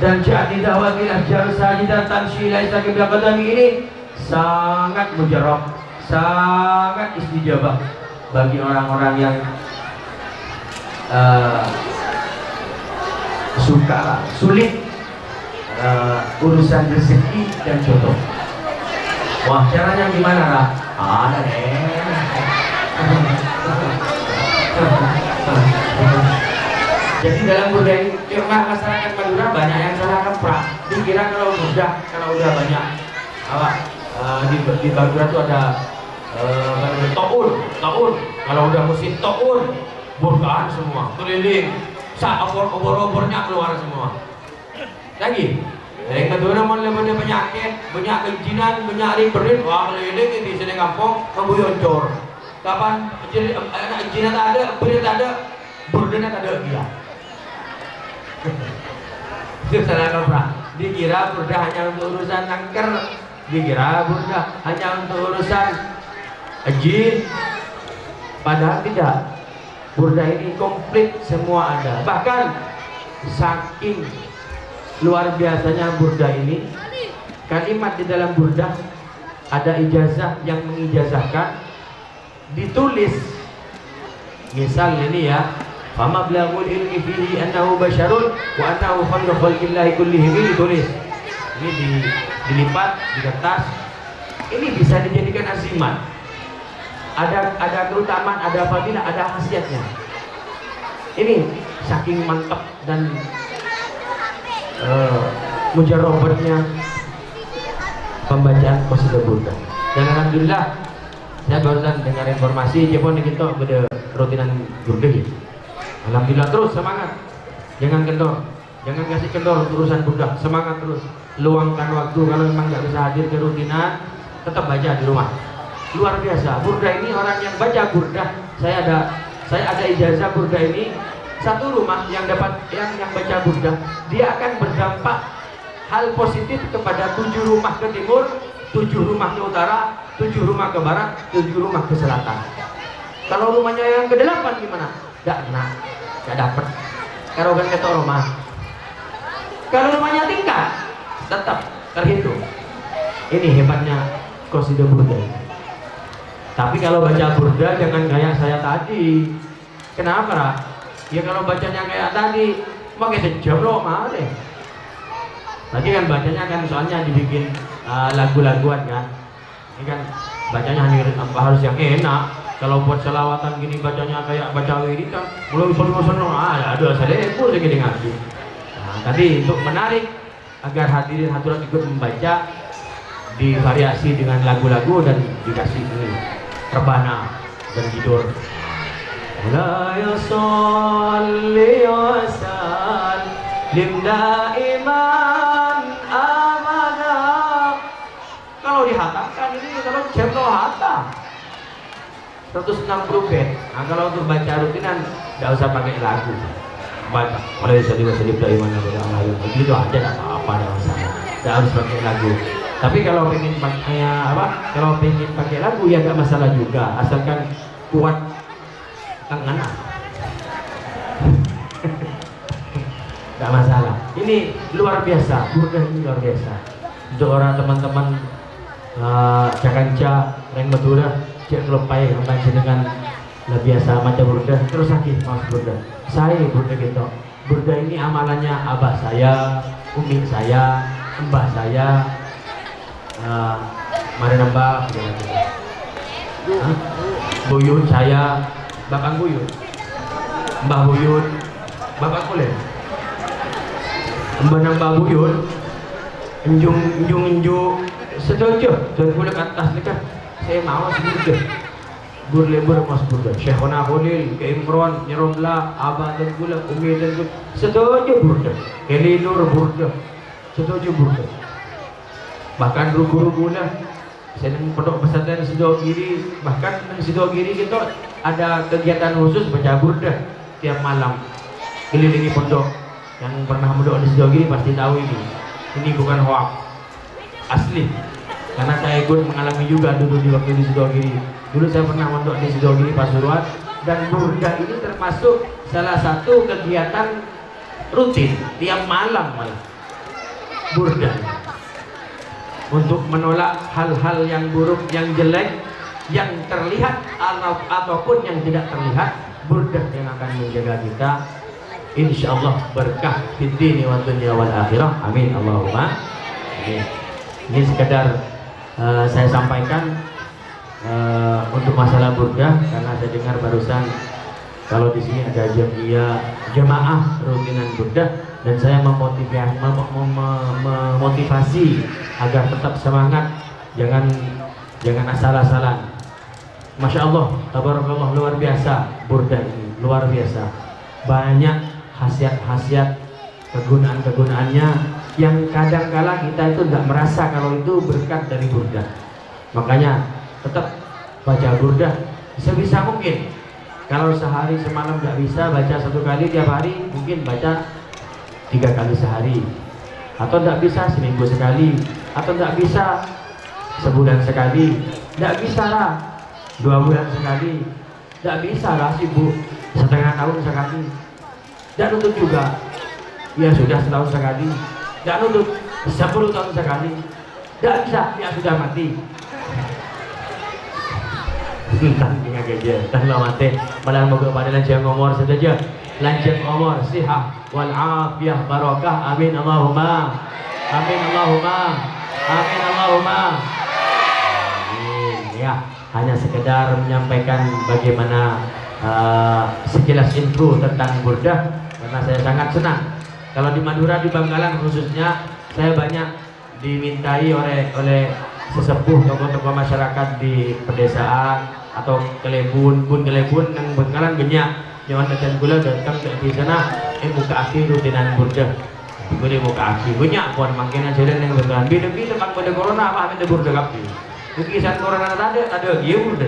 Speaker 2: Dan ja'at lidakwatin asjaru sajidatan syilai sakit belakadami ini sangat mujarab, sangat istijabah bagi orang-orang yang sulit urusan rezeki dan jodoh. Wah, caranya gimana lah? Ada deh. Jadi dalam budaya masyarakat Madura banyak yang salah kaprah. Dikira kalau udah banyak di Madura itu ada taun kalau udah musim taun burkaan semua keliling, saat obor-obornya keluar semua lagi. Dari Madura mau lebih penyakit, banyak kejinan, banyak riberin, wah keliling di sini kampung membuyoncor. Kapan kejinan ada, berit ada, burdenya ada gila. Itu salah kaprah. Dikira burda hanya untuk urusan angker, dikira burda hanya untuk urusan jin, padahal tidak. Burda ini komplit, semua ada. Bahkan saking luar biasanya burda ini, kalimat di dalam burda ada ijazah yang mengijazahkan, ditulis. Misal ini ya, "Famablagul ilmi fihi annahu basyarun wa annahu khairu khalqillahi kullihim." Ditulis. Ini dilipat di kertas. Ini bisa dijadikan azimat. Ada keutamaan, ada fadilah, ada khasiatnya. Ini saking mantap dan mujarabahnya pembacaan qasidah burda. Dan alhamdulillah saya barusan dengar informasi Jepun kita pada rutinan burda. Alhamdulillah, terus semangat, jangan kendor, jangan kasih kendor urusan burda, semangat terus, luangkan waktu. Kalau memang nggak bisa hadir ke rutinan, tetap baca di rumah. Luar biasa, burda ini orang yang baca burda, saya ada ijazah burda ini. Satu rumah yang dapat yang baca burda, dia akan berdampak hal positif kepada 7 rumah ke timur, 7 rumah ke utara, 7 rumah ke barat, 7 rumah ke selatan. Kalau rumahnya yang ke-8 gimana? Nggak enak, nggak dapet. Kalau kan kata rumah. Kalau rumahnya tingkat, tetap terhitung. Ini hebatnya qasidah burda. Tapi kalau baca burda jangan kayak saya tadi. Kenapa, Ra? Ya kalau bacanya kayak tadi, pakai sejam loh, mahal deh. Tadi kan bacanya kan soalnya dibikin lagu-laguan kan. Ini kan bacanya harus yang enak. Kalau buat selawatan gini bacanya kayak baca wiridan, mulai seneng-seneng, aduh saya ekor segini ngaji. Nah, tadi untuk menarik agar hadirin hadirat ikut membaca, divariasi dengan lagu-lagu dan dikasih ini rebana dan tidur. La yusalli wa sallim daiman abada. Kalau dihatamkan ini kalau jemlo hatam 160 bed. Nah, kalau untuk baca rutinan tidak usah pakai lagu. Baca oleh sedih daiman abada. Begitu aja tidak apa-apa, tidak masalah. Tidak harus pakai lagu. Tapi kalau pengen pakai Kalau pengen pakai lagu ya nggak masalah juga, asalkan kuat tangan. Nggak masalah. Ini luar biasa, burda ini luar biasa. Untuk orang teman-teman Jakanca, Reng Madura, cek lepai membaca dengan lebih biasa macam burda. Terus lagi mas burda. Saya burda gitu. Burda ini amalannya abah saya, umi saya, mbah saya. Mari nambah buyut saya, bapak buyut, mbah buyut, bapak kulit, mbah nambah buyut, enjung setuju dan kulit atas ni kan saya mau seburda burlebur mas burda Syekhona Khalil ke Imron Nyeromla abah dan kulit umi dan kulit setuju burda Kelilur burda setuju burda. Bahkan rugu-rugunya saya pondok pesantren Sidogiri, bahkan di Sidogiri kita ada kegiatan khusus baca burda tiap malam kelilingi pondok. Yang pernah mondok di Sidogiri pasti tahu ini bukan hoax, asli karena saya ikut mengalami juga dulu di waktu di Sidogiri. Dulu saya pernah mondok di Sidogiri Pasuruan, dan burda ini termasuk salah satu kegiatan rutin tiap malam malah burda untuk menolak hal-hal yang buruk, yang jelek, yang terlihat ataupun yang tidak terlihat. Burda yang akan menjaga kita, insyaallah berkah fid dini wa dunya wal akhirah. Amin Allahumma amin. Ini sekedar saya sampaikan untuk masalah burda, karena saya dengar barusan kalau di sini ada jemaah rutinan burda, dan saya memotivasi agar tetap semangat, jangan asal-asalan. Masya Allah, tabarakallah, luar biasa burda ini, luar biasa. Banyak khasiat-khasiat, kegunaan-kegunaannya yang kadang-kala kita itu tidak merasa kalau itu berkat dari burda. Makanya tetap baca burda sebisa mungkin. Kalau sehari semalam tidak bisa baca 1 kali tiap hari, mungkin baca 3 kali sehari, atau tidak bisa seminggu sekali, atau tidak bisa sebulan sekali, tidak bisa lah 2 bulan sekali, tidak bisa lah sibuk setengah tahun sekali, tidak nutut juga ya sudah setahun sekali, tidak nutut 10 tahun sekali, tidak bisa ya sudah mati. Tanding aja, tanglah mati. Malah moga pada lanjang umur saja, lanjang umur, sihat wal afiyah, barakah. Amin Allahumma, amin Allahumma, amin Allahumma. Amin. Ya, hanya sekedar menyampaikan bagaimana sekilas info tentang burda, karena saya sangat senang. Kalau di Madura, di Bangkalan khususnya, saya banyak dimintai oleh sesepuh tokoh-tokoh masyarakat di pedesaan atau kelebun yang bengkalan banyak jangan datang gula datang di sana buka aki rutinan burda boleh buka aki banyak puan makinan jalan yang bengkalan beda-beda kan pada corona apa ada burda kapi lukisan corona ada dia burda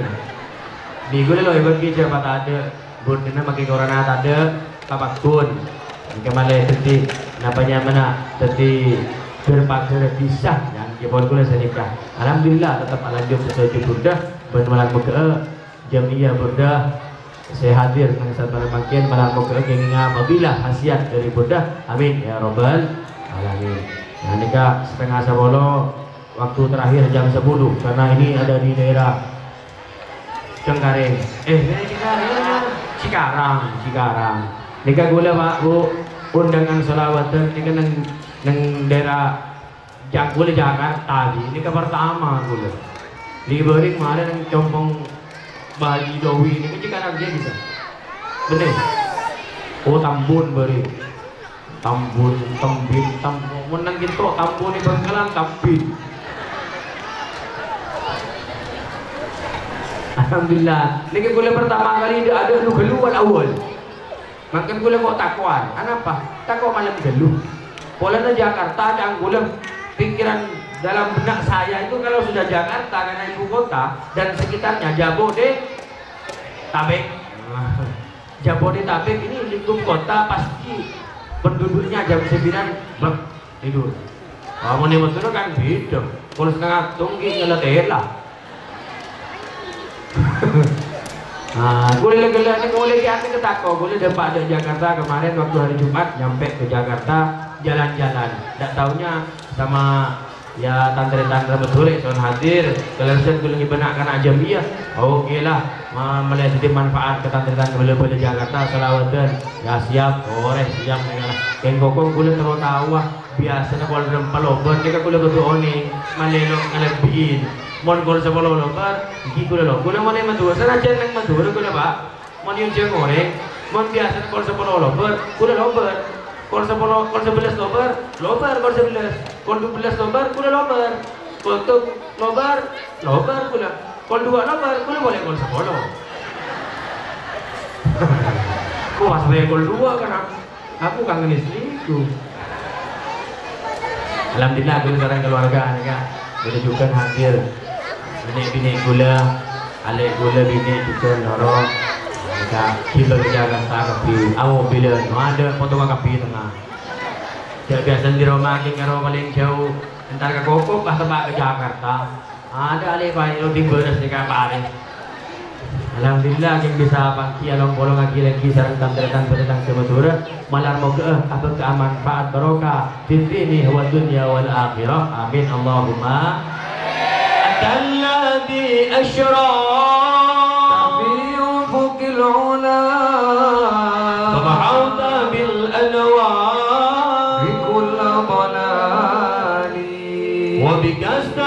Speaker 2: di gula loh ibu kita dapat ada burda makin corona ada kapatun kemana tadi napanya mana tadi berpakaian bisa yang kebon gula senikah alhamdulillah tetap lanjut sesuai burda bermalam buka jamiah burda saya hadir dengan sabar makin malam buka kenginga apabila hasiat dari burda amin ya robbal alamin. Nah nikah setengah 10 waktu terakhir jam 10 karena ini ada di daerah Cengkareng Cikarang nikah gula pak bu undangan sholawatan nikah neng daerah Jangkul Jakarta ini ke pertama gula diberi kemarin yang compong Bali Dowi ini kan dia bisa bener oh Tambun beri Tambun Tambin Tambun menang gitu Tambun di Bangkalan Tambin alhamdulillah ini gula pertama kali ada lu geluan awal makan gula kok takwan apa takwa malam gelu polanya Jakarta dan gula pikiran dalam benak saya itu kalau sudah Jakarta karena ibu kota dan sekitarnya Jabodetabek ini lingkup kota pasti penduduknya jam 9 tidur. Kamu nih betul kan beda. Kalau setengah tunggu ngeletela. Nah, gue lagi hati ketakut. Gue dapat dari Jakarta kemarin waktu hari Jumat nyampe ke Jakarta jalan-jalan. Tidak taunya sama ya tante-tante betul itu hadir kelelasan kulit benak karena jamiah oke lah melihat jadi manfaat ke tante-tante boleh Jakarta selawatan ya siap siap yang kokong kulit terus tahu biasanya kalau rempah lobar mereka kulit betul oni malelo ngelebihin mon kulit sepuluh lobar gigi kulit mana Madura sana jeneng Madura kulit pak mon yung jeng goreng mon biasanya kalau 10 lobar kulit lobar kalau 11 lobar, kalau 11 lobar, kuda lobar, kalau lobar kuda, kalau 2 lobar, kuda boleh kalau 10. Kok pas saya kalau 2 kan aku kangen istri itu. Alhamdulillah aku sekarang keluarga nih kan, boleh juga hadir, bini gula, alek gula bini juga norong. Kita Jakarta kapi, awo bila ada foto kapi tengah. Tidak biasa di rumah kita paling jauh. Entar ke Koko, pas tebak ke Jakarta. Ada alih paling lebih beres di kapal. Alhamdulillah yang bisa pagi along bolong lagi sarang tantretan petang kebetulan malar mau ke apa kemanfaat barokah fitni wa dunya wal akhirah. Amin Allahumma. Alladzi asyra
Speaker 1: العلا
Speaker 2: فبحوت بالأنوار
Speaker 1: بكل ضلال
Speaker 2: وبكست